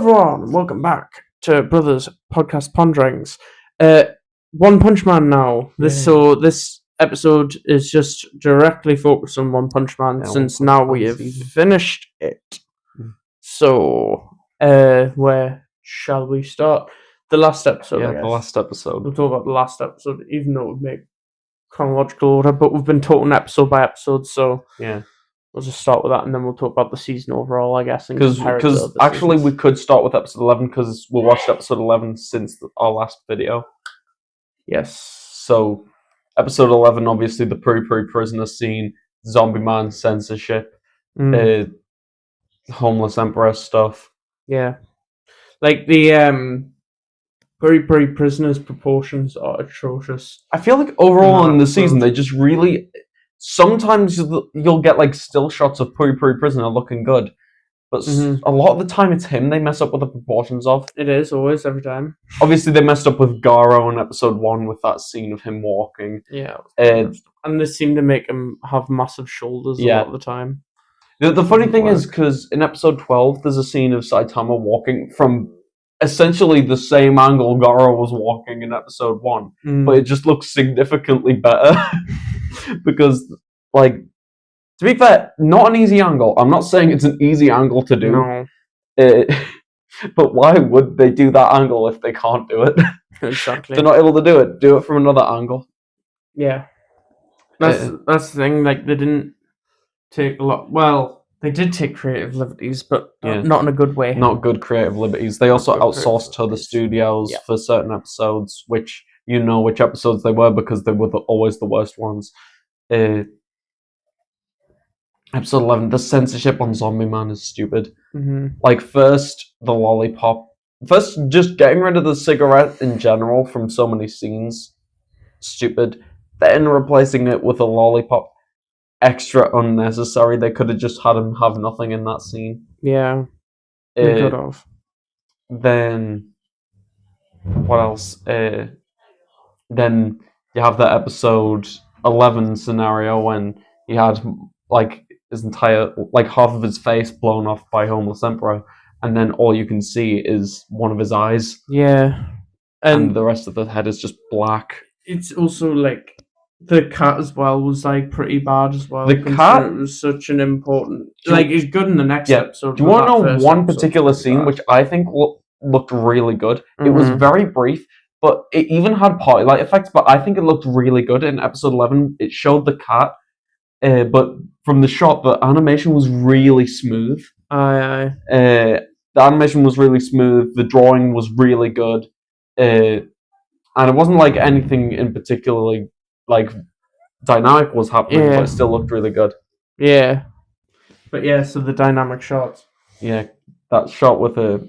everyone, and welcome back to Brothers Podcast Ponderings. One Punch Man now. This episode is just directly focused on One Punch Man since now we have finished it. So, where shall we start? The last episode, I guess. The last episode. We'll talk about the last episode, even though we make chronological order, but we've been talking episode by episode, so yeah. We'll just start with that, and then we'll talk about the season overall, I guess. Because actually, we could start with episode 11 because we watched episode 11 since our last video. Yes. So, episode 11, obviously, the Puri prisoner scene, Zombie Man censorship, homeless emperor stuff. Yeah, like the Puri prisoner's proportions are atrocious. I feel like overall in the season, they just really. Sometimes you'll get like still shots of Puri prisoner looking good, but a lot of the time it's him they mess up with the proportions of. It is always every time. Obviously, they messed up with Garo in episode 1 with that scene of him walking. Yeah, and they seem to make him have massive shoulders a lot of the time. The funny thing is, because in episode 12, there's a scene of Saitama walking from essentially the same angle Garo was walking in episode 1, but it just looks significantly better. Because, like, to be fair, not an easy angle. I'm not saying it's an easy angle to do. No. But why would they do that angle if they can't do it? Exactly. They're not able to do it. Do it from another angle. Yeah. That's the thing. Like, they didn't take a lot. Well, they did take creative liberties, but not in a good way. Not good creative liberties. They also outsourced to the studios for certain episodes, which you know which episodes they were because they were always the worst ones. Episode 11, the censorship on Zombie Man is stupid. Like, first, the lollipop. First, just getting rid of the cigarette in general from so many scenes. Stupid. Then replacing it with a lollipop. Extra unnecessary. They could have just had him have nothing in that scene. Yeah. They could have. Then, what else? Then you have that episode 11 scenario when he had, like, his entire, like, half of his face blown off by Homeless Emperor, and then all you can see is one of his eyes. Yeah. And the rest of the head is just black. It's also, like, the cat as well was, like, pretty bad as well. The cat? It was such an important... Like, it's good in the next episode. Do you want to know one particular scene which I think looked really good? It was very brief, but it even had party light effects, but I think it looked really good in episode 11. It showed the cat, but from the shot, the animation was really smooth. Aye. The animation was really smooth, the drawing was really good, and it wasn't like anything in particularly, like, dynamic was happening, but it still looked really good. Yeah. But yeah, so the dynamic shots. Yeah, that shot with it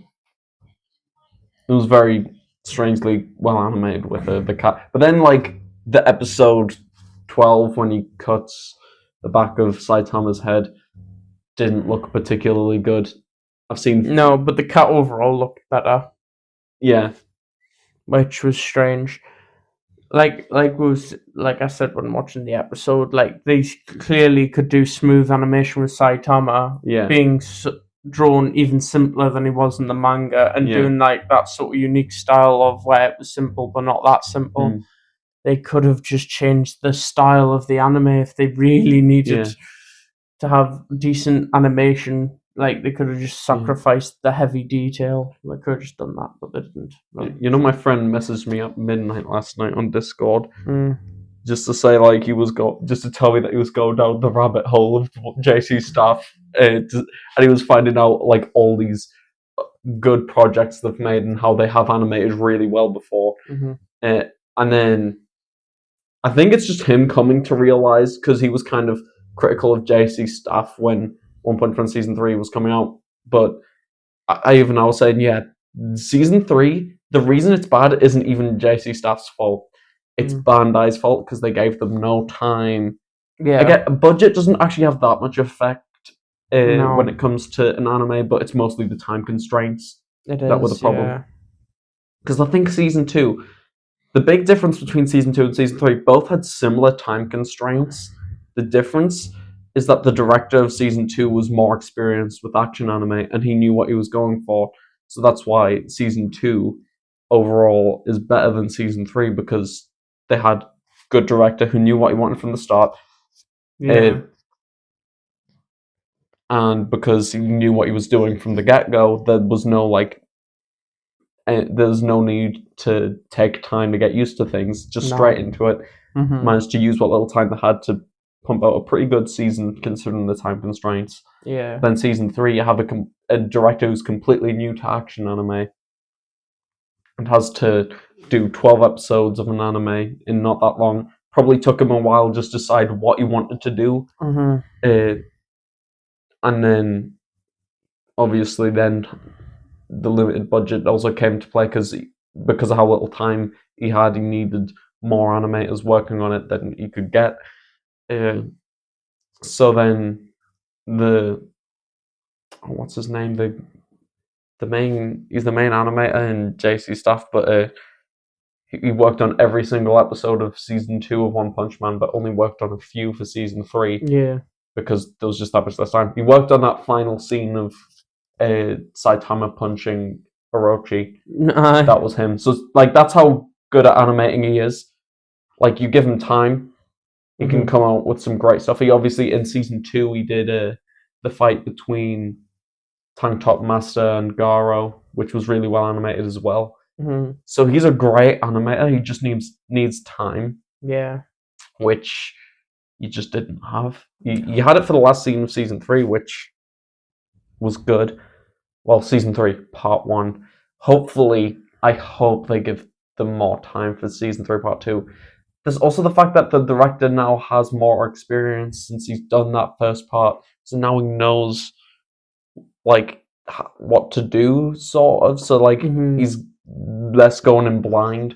was very strangely well animated with the cat. But then, like, the episode 12 when he cuts the back of Saitama's head didn't look particularly good. No, but the cat overall looked better. Yeah. Which was strange. Like I said when watching the episode, like, they clearly could do smooth animation with Saitama being drawn even simpler than he was in the manga, and doing, like, that sort of unique style of where it was simple but not that simple. They could have just changed the style of the anime if they really needed to have decent animation. Like, they could have just sacrificed the heavy detail. They could have just done that, but they didn't. No. You know, my friend messaged me at midnight last night on Discord just to say, like, just to tell me that he was going down the rabbit hole of JC stuff, and he was finding out, like, all these good projects they've made and how they have animated really well before. And then I think it's just him coming to realize, because he was kind of critical of JC Staff when One Punch Man Season 3 was coming out, but I was saying, Season 3, the reason it's bad isn't even JC Staff's fault. It's Bandai's fault, because they gave them no time. Yeah. Again, budget doesn't actually have that much effect when it comes to an anime, but it's mostly the time constraints that were the problem. Because I think Season 2, the big difference between Season 2 and Season 3, both had similar time constraints. The difference is that the director of Season 2 was more experienced with action anime, and he knew what he was going for. So that's why season 2 overall is better than season 3, because they had good director who knew what he wanted from the start. Yeah. And because he knew what he was doing from the get-go, there was no there's no need to take time to get used to things. Just straight into it. Managed to use what little time they had to pump out a pretty good season considering the time constraints. Yeah. Then season 3, you have a director who's completely new to action anime and has to do 12 episodes of an anime in not that long. Probably took him a while just to decide what he wanted to do. And then, obviously, then the limited budget also came to play because of how little time he had. He needed more animators working on it than he could get. So then what's his name? He's the main animator in JC Staff, but he worked on every single episode of season 2 of One Punch Man, but only worked on a few for season 3. Yeah. Because there was just that much less time. He worked on that final scene of Saitama punching Orochi. That was him. So that's how good at animating he is. Like, you give him time, he can come out with some great stuff. He obviously, in season 2, he did the fight between Tank Top Master and Garo, which was really well animated as well. So he's a great animator. He just needs time. Yeah. Which you just didn't have. You had it for the last scene of season 3, which was good. Well, season 3, part 1. Hopefully, I hope they give them more time for season 3, part 2. There's also the fact that the director now has more experience since he's done that first part. So now he knows, what to do, sort of. So, he's less going in blind.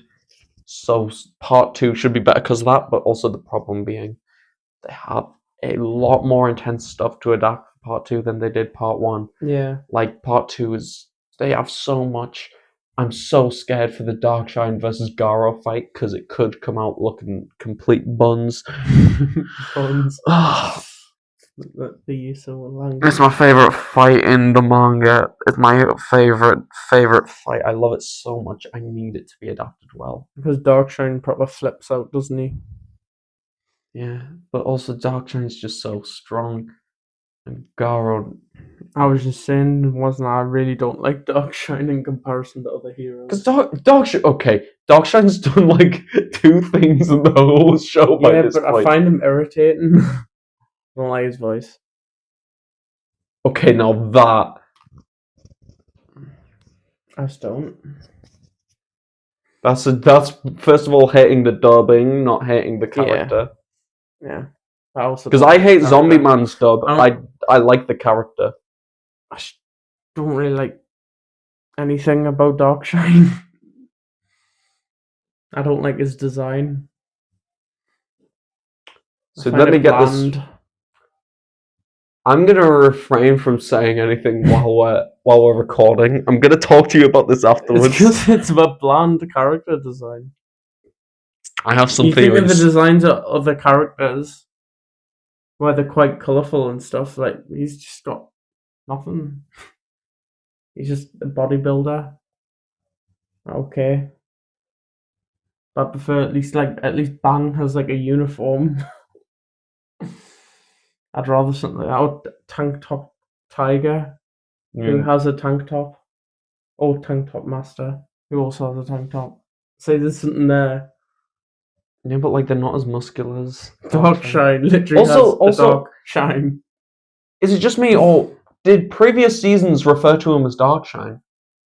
So part 2 should be better because of that, but also the problem being they have a lot more intense stuff to adapt for part 2 than they did part 1. Yeah. Part 2 they have so much. I'm so scared for the Darkshine versus Garo fight because it could come out looking complete buns. Buns. The use of language. It's my favorite fight in the manga. It's my favorite fight. I love it so much. I need it to be adapted well. Because Darkshine proper flips out, doesn't he? Yeah, but also Darkshine's just so strong. And Garo... I was just saying, I really don't like Darkshine in comparison to other heroes. Because Darkshine's done 2 things in the whole show by this point. I find him irritating. I don't like his voice. Okay, now that... I just don't. That's first of all hating the dubbing, not hating the character. Yeah. Because I hate Zombie Man's dub. I like the character. I don't really like anything about Darkshine. I don't like his design. So let me get this. I'm gonna refrain from saying anything while we're recording. I'm gonna talk to you about this afterwards. It's because it's a bland character design. I have some theories. You think of the designs of other characters, where they're quite colourful and stuff. He's just got nothing. He's just a bodybuilder. Okay. But I prefer at least Bang has a uniform. I'd rather something like Tank Top Tiger, who has a tank top. Or Tank Top Master, who also has a tank top. Say there's something there. Yeah, but they're not as muscular as Darkshine literally has Darkshine. Is it just me, or did previous seasons refer to him as Darkshine?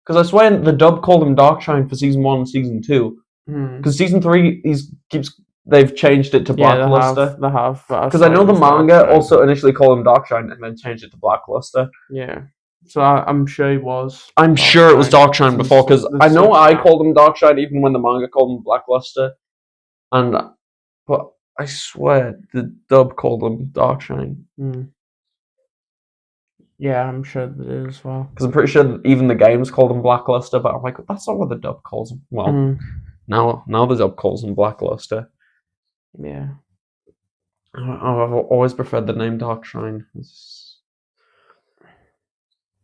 Because I swear the dub called him Darkshine for season 1 and season 2. Because season 3 they've changed it to Blackluster. They have. Because I know the manga also initially called him Darkshine and then changed it to Blackluster. Yeah. So I'm sure he was. I'm sure it was Darkshine before, because I know I called him Darkshine even when the manga called him Blackluster. But I swear the dub called him Darkshine. Yeah, I'm sure that it is as well. Because I'm pretty sure even the games called him Blackluster, but I'm like, that's not what the dub calls him. Well, now the dub calls him Blackluster. Yeah. I've always preferred the name Darkshine.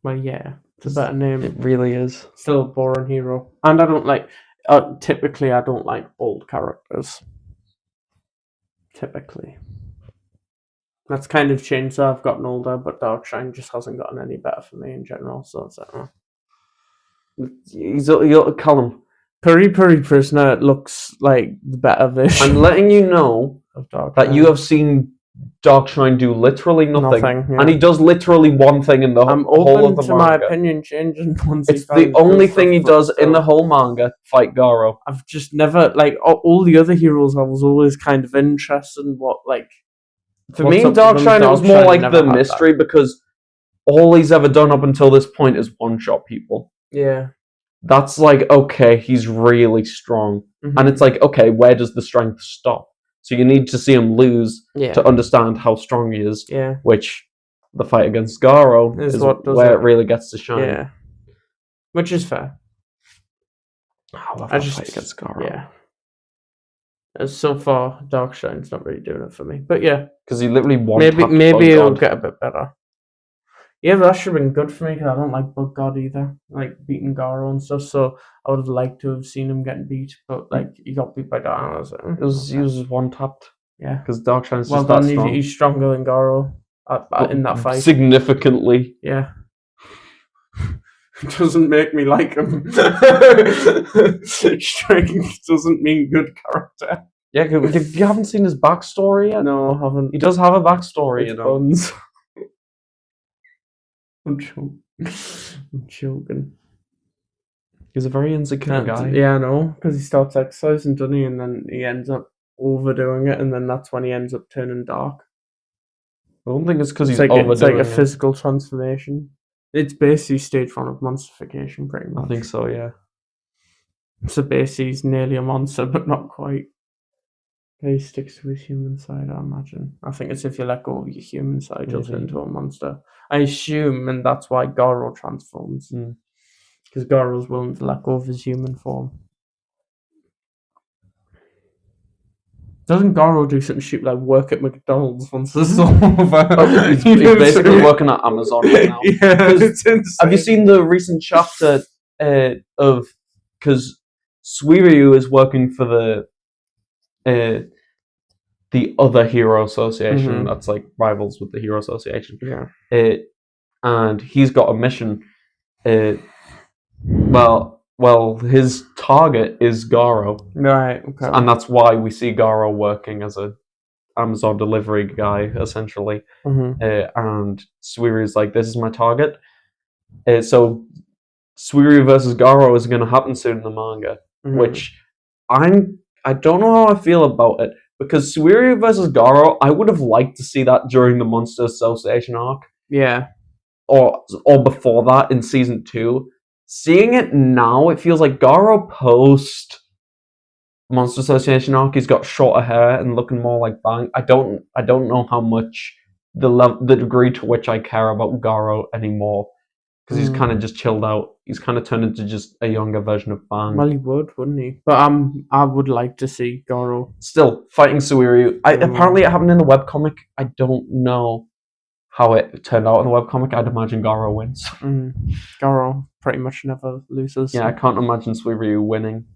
Well, yeah. It's a better name. It really is. Still a boring hero. And I don't like... typically, I don't like old characters. Typically. That's kind of changed as I've gotten older, but Darkshine just hasn't gotten any better for me in general, so it's like... You'll Callum. Puri Prisoner looks like the better version. I'm letting you know of Darkshine. That you have seen Darkshine do literally nothing. Yeah. And he does literally one thing in the whole of the manga. My opinion changing once it's the only thing he does in the whole manga, fight Garo. I've just never, like, all the other heroes, I was always kind of interested in what, like... For me, Darkshine, it was more like the mystery, because all he's ever done up until this point is one-shot people. Yeah. That's like, okay, he's really strong. Mm-hmm. And it's like, okay, where does the strength stop? So you need to see him lose to understand how strong he is. Yeah. Which, the fight against Garo is where it really gets to shine. Yeah. Which is fair. I love that fight against Garo. Yeah. As so far, Darkshine's not really doing it for me. But yeah. Because he literally won. Maybe it'll get a bit better. Yeah, but that should have been good for me, because I don't like Bug God either. Like, beating Garo and stuff, so I would have liked to have seen him getting beat, but, like, he got beat by Dark. He was one-tapped. Yeah. Because Darkshine's just that strong. He's stronger than Garo in that fight. Significantly. Yeah. Doesn't make me like him. Strength doesn't mean good character. Yeah, you haven't seen his backstory yet? No, I haven't. He does have a backstory, you know. I'm joking. He's a very insecure guy. Yeah, I know, because he starts exercising, doesn't he? And then he ends up overdoing it, and then that's when he ends up turning dark. I don't think it's because he's overdoing it. It's like a physical transformation. It's basically stage 1 of monsterification, pretty much. I think so, yeah. So basically, he's nearly a monster, but not quite. He sticks to his human side, I imagine. I think it's if you let go of your human side, you'll turn into a monster. I assume, and that's why Garo transforms. Because Garo's willing to let go of his human form. Doesn't Garo do something stupid like work at McDonald's once this is all over? He's basically working at Amazon right now. Yeah, it's insane. Have you seen the recent chapter of... Because Suiryu is working for the other Hero Association that's like rivals with the Hero Association. Yeah. And he's got a mission. Well, his target is Garo. Right, okay. And that's why we see Garo working as a Amazon delivery guy, essentially. And Suiryu's like, this is my target. So Suiryu versus Garo is going to happen soon in the manga, which I don't know how I feel about it, because Suiryu versus Garo, I would have liked to see that during the Monster Association arc. Yeah. Or before that in season 2. Seeing it now, it feels like Garo post Monster Association arc, he's got shorter hair and looking more like Bang. I don't know how much the degree to which I care about Garo anymore. Because he's kind of just chilled out. He's kind of turned into just a younger version of Bang. Well, he would, wouldn't he? But I would like to see Garo still fighting Suiryu. Apparently, it happened in the webcomic. I don't know how it turned out in the webcomic. I'd imagine Garo wins. Garo pretty much never loses. Yeah, I can't imagine Suiryu winning.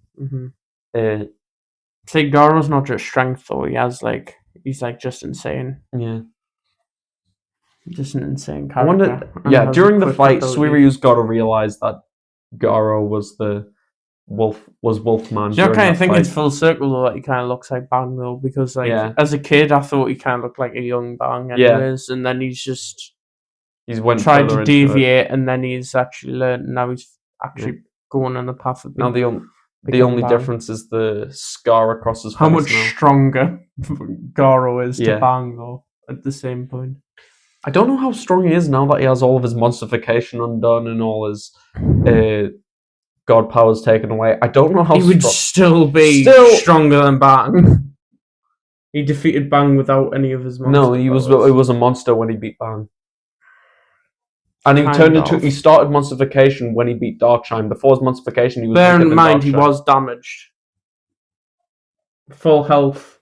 See, Garo's not just strength though. He's just insane. Yeah. Just an insane character. During the fight, Suiryu's got to realize that Garo was Wolfman. I kind of think it's full circle though, that he kind of looks like Bang though, because as a kid I thought he kind of looked like a young Bang anyways, and then he's tried to deviate, and then he's actually learned, and now he's actually going on the path of being. Now the only difference is the scar across his face. How much stronger Garo is to Bang though at the same point. I don't know how strong he is now that he has all of his monsterification undone and all his god powers taken away. I don't know how he would still be stronger than Bang. He defeated Bang without any of his monster powers. No, he was a monster when he beat Bang. And he started monsterification when he beat Darkshine. Before his monsterification, he was Bear in mind, he was damaged. Full health.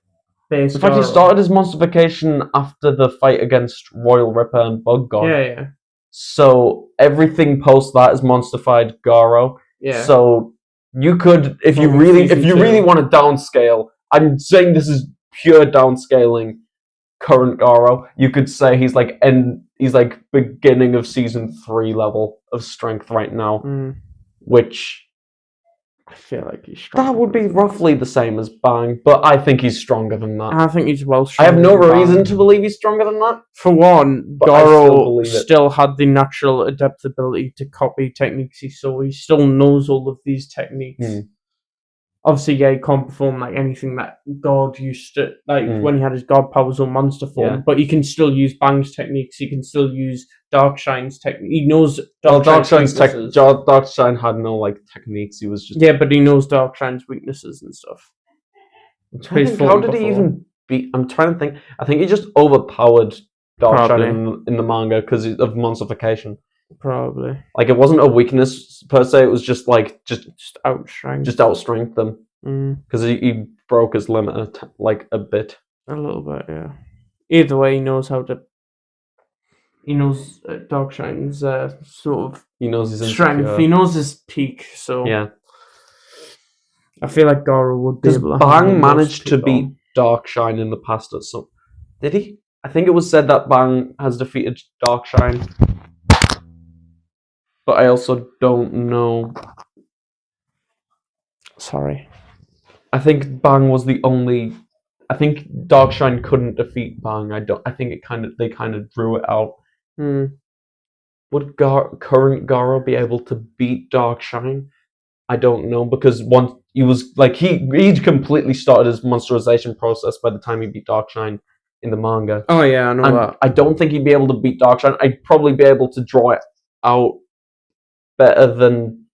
In fact, he started his monsterification after the fight against Royal Ripper and Bug God. Yeah. So everything post that is monstified Garo. Yeah. So you could, if you Probably really want to downscale, I'm saying this is pure downscaling current Garo. You could say he's like beginning of season 3 level of strength right now, which I feel like he's stronger. That would be roughly the same as Bang, but I think he's stronger than that. I think he's well I stronger. have no than reason Bang. to believe he's stronger than that. For one, But I Garo still still had the natural adaptability to copy techniques he saw. He still knows all of these techniques. Obviously, yeah, he can't perform like anything that God used to, like when he had his God powers or monster form, but he can still use Bang's techniques, he can still use Darkshine's technique. He knows Darkshine had no like techniques, he was just... Yeah, but he knows Darkshine's weaknesses and stuff. How did he even beat... I'm trying to think. I think he just overpowered Darkshine in the manga because of monstification. Probably. Like, it wasn't a weakness per se, it was just like just outstrength. Just outstrength them. Because he broke his limit like a bit. A little bit, yeah. Either way, he knows how to... He knows Darkshine's sort of... He knows his strength. Insecure. He knows his peak, so... Yeah. I feel like Garo would be able to... Bang managed to beat Darkshine in the past at some... Did he? I think it was said that Bang has defeated Darkshine. But I also don't know. Sorry. I think Bang was the only... I think Darkshine couldn't defeat Bang. I think they kind of drew it out. Would current Garo be able to beat Darkshine? I don't know, because once he was like he completely started his monsterization process by the time he beat Darkshine in the manga. Oh yeah, I know that. I don't think he'd be able to beat Darkshine. I'd probably be able to draw it out better than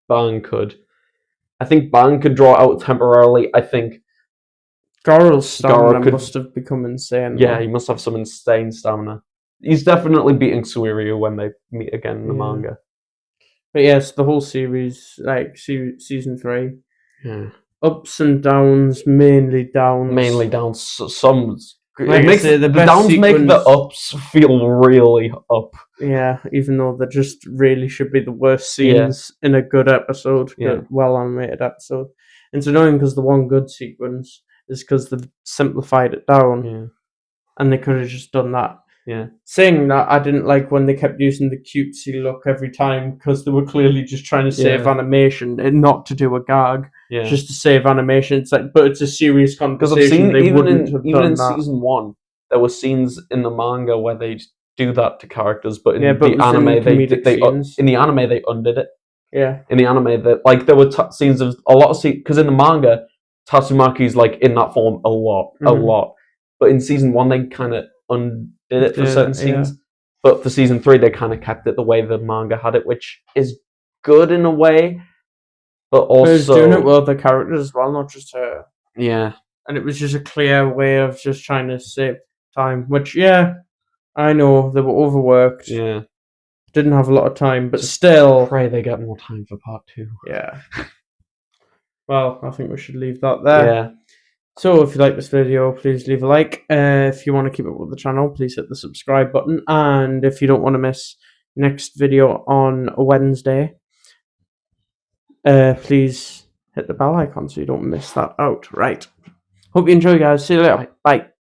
Bang could. I think Bang could draw it out temporarily. I think Garo's stamina must have become insane. Yeah, he must have some insane stamina. He's definitely beating Suiryu when they meet again in the manga. But yes, the whole series, like season 3, ups and downs, mainly downs. Mainly downs. Some like it makes the downs make the ups feel really up. Yeah, even though they just really should be the worst scenes in a good episode, well animated episode. And it's annoying because the one good sequence is because they've simplified it down, and they could have just done that. Yeah. Saying that, I didn't like when they kept using the cutesy look every time because they were clearly just trying to save animation and not to do a gag. Yeah. Just to save animation. It's like, but it's a serious conversation. They wouldn't have done that. Season 1, there were scenes in the manga where they'd do that to characters, but in the anime they undid it. Yeah. In the anime, there were scenes of a lot of because in the manga, Tatsumaki's like in that form a lot. But in season 1, they kind of undid it for certain scenes. But for season 3, they kind of kept it the way the manga had it, which is good in a way. But also, it's doing it with other characters as well, not just her. Yeah. And it was just a clear way of just trying to save time, which, I know, they were overworked. Yeah. Didn't have a lot of time, but still... Pray they get more time for part 2. Yeah. Well, I think we should leave that there. Yeah. So, if you like this video, please leave a like. If you want to keep up with the channel, please hit the subscribe button. And if you don't want to miss next video on Wednesday, please hit the bell icon so you don't miss that out. Right. Hope you enjoy, guys. See you later. Bye.